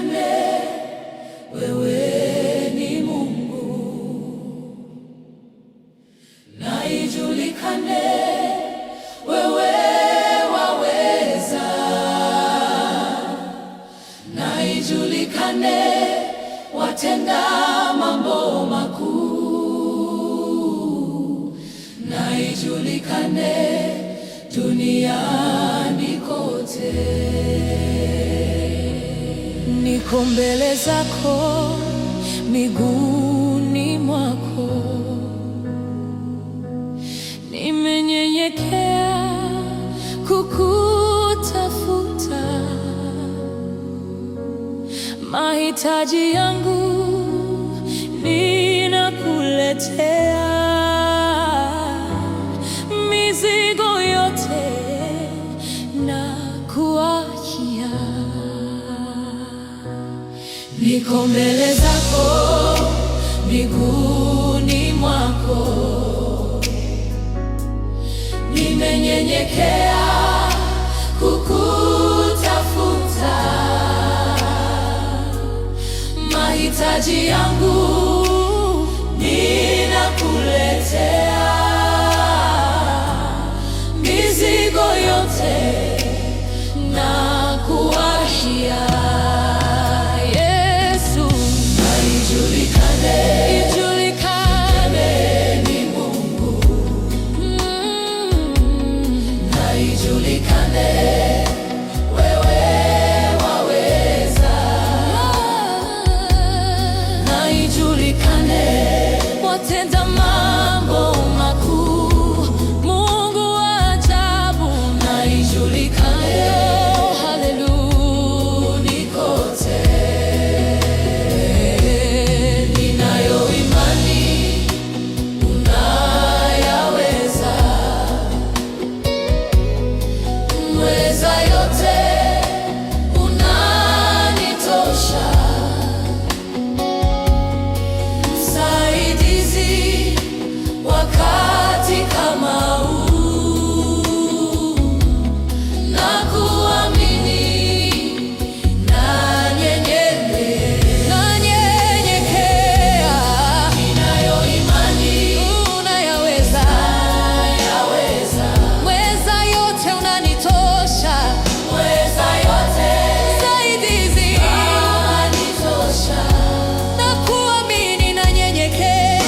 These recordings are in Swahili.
ijulikane wewe ni Mungu, na ijulikane wewe waweza, na ijulikane watenda mambo makuu, na ijulikane duniani kote. Niko mbele zako miguuni mwako, nimenyenyekea kukutafuta. Mahitaji yangu ninakuletea, mizigo yote na kuachia. Niko mbele zako miguuni mwako, nimenyenyekea kukutafuta. Mahitaji yangu ninakuletea, mizigo yote na kuachia. Watenda mambo makuu, Mungu wa ajabu, na ijulikane haleluya kote. Ninayo imani unayaweza, mweza yote, unanitosha. Wakati kama huu nakuamini, nanyenyekea. Ninayo imani unayaweza, mweza yote, unanitosha. Mweza yote, msaidizi, unanitosha. Nakuamini, nanyenyekea.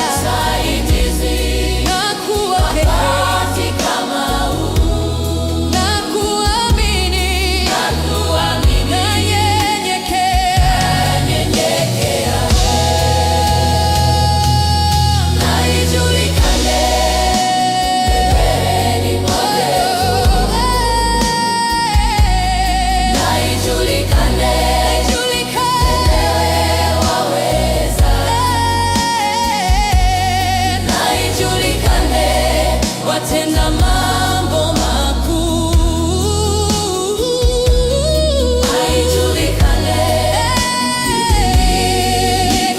Watenda mambo makuu, ijulikane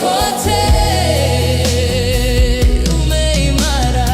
kote. Umeimara,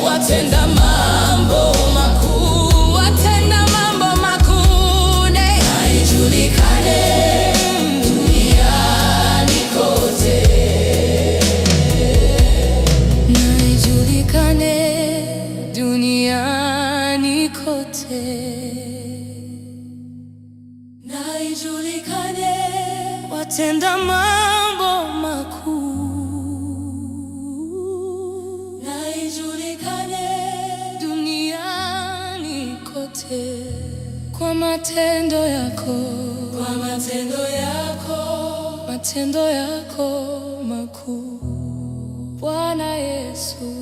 watenda mambo makuu, watenda mambo makuu, na ijulikane duniani kote, na ijulikane duniani kote, na ijulikane watenda mambo makuu, duniani kote, kwa matendo yako, kwa matendo yako, matendo yako makuu, Bwana Yesu.